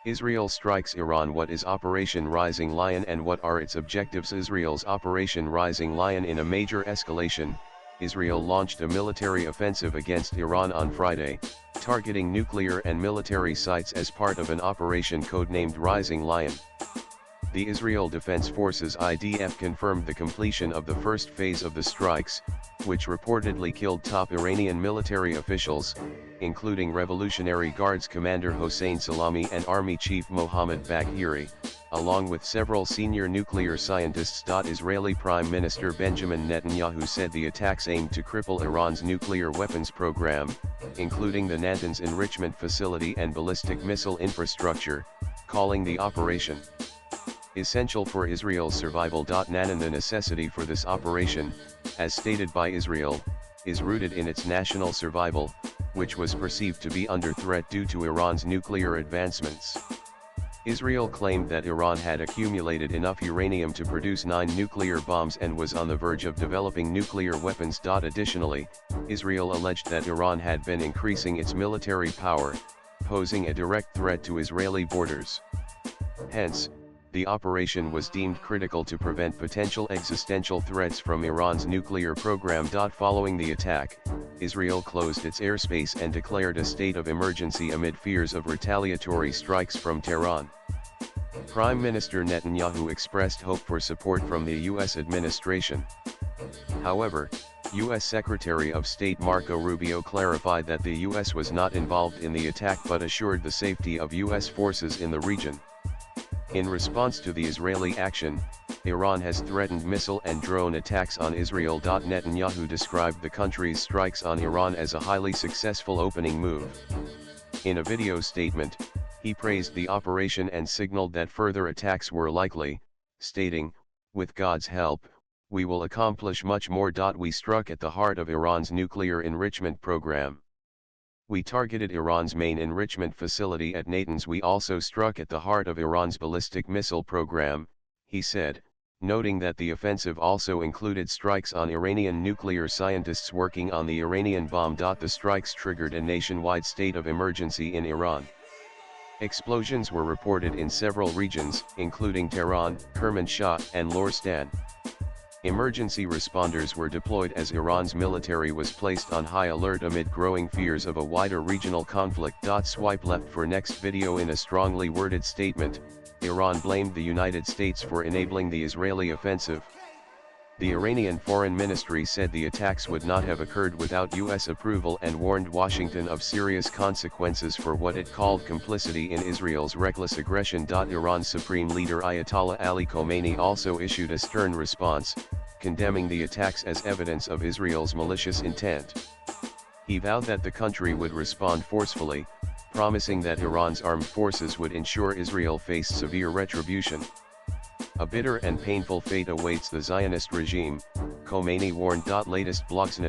Israel strikes Iran. What is Operation Rising Lion and what are its objectives? Israel's Operation Rising Lion. In a major escalation, Israel launched a military offensive against Iran on Friday, targeting nuclear and military sites as part of an operation codenamed Rising Lion. The Israel Defense Forces IDF confirmed the completion of the first phase of the strikes, which reportedly killed top Iranian military officials, including Revolutionary Guards Commander Hossein Salami and Army Chief Mohammad Bagheri, along with several senior nuclear scientists. Israeli Prime Minister Benjamin Netanyahu said the attacks aimed to cripple Iran's nuclear weapons program, including the Natanz enrichment facility and ballistic missile infrastructure, calling the operation essential for Israel's survival. Nanan, the necessity for this operation, as stated by Israel, is rooted in its national survival, which was perceived to be under threat due to Iran's nuclear advancements. Israel claimed that Iran had accumulated enough uranium to produce 9 nuclear bombs and was on the verge of developing nuclear weapons. Additionally, Israel alleged that Iran had been increasing its military power, posing a direct threat to Israeli borders. Hence, the operation was deemed critical to prevent potential existential threats from Iran's nuclear program. Following the attack, Israel closed its airspace and declared a state of emergency amid fears of retaliatory strikes from Tehran. Prime Minister Netanyahu expressed hope for support from the U.S. administration. However, U.S. Secretary of State Marco Rubio clarified that the U.S. was not involved in the attack but assured the safety of U.S. forces in the region. In response to the Israeli action, Iran has threatened missile and drone attacks on Israel. Netanyahu described the country's strikes on Iran as a highly successful opening move. In a video statement, he praised the operation and signaled that further attacks were likely, stating, "With God's help, we will accomplish much more. We struck at the heart of Iran's nuclear enrichment program. We targeted Iran's main enrichment facility at Natanz. We also struck at the heart of Iran's ballistic missile program," he said, noting that the offensive also included strikes on Iranian nuclear scientists working on the Iranian bomb. The strikes triggered a nationwide state of emergency in Iran. Explosions were reported in several regions, including Tehran, Kermanshah, and Lorestan. Emergency responders were deployed as Iran's military was placed on high alert amid growing fears of a wider regional conflict. Swipe left for next video. In a strongly worded statement, Iran blamed the United States for enabling the Israeli offensive. The Iranian Foreign Ministry said the attacks would not have occurred without U.S. approval and warned Washington of serious consequences for what it called complicity in Israel's reckless aggression. Iran's Supreme Leader Ayatollah Ali Khamenei also issued a stern response, condemning the attacks as evidence of Israel's malicious intent. He vowed that the country would respond forcefully, promising that Iran's armed forces would ensure Israel faced severe retribution. A bitter and painful fate awaits the Zionist regime, Khomeini warned. Latest blogs.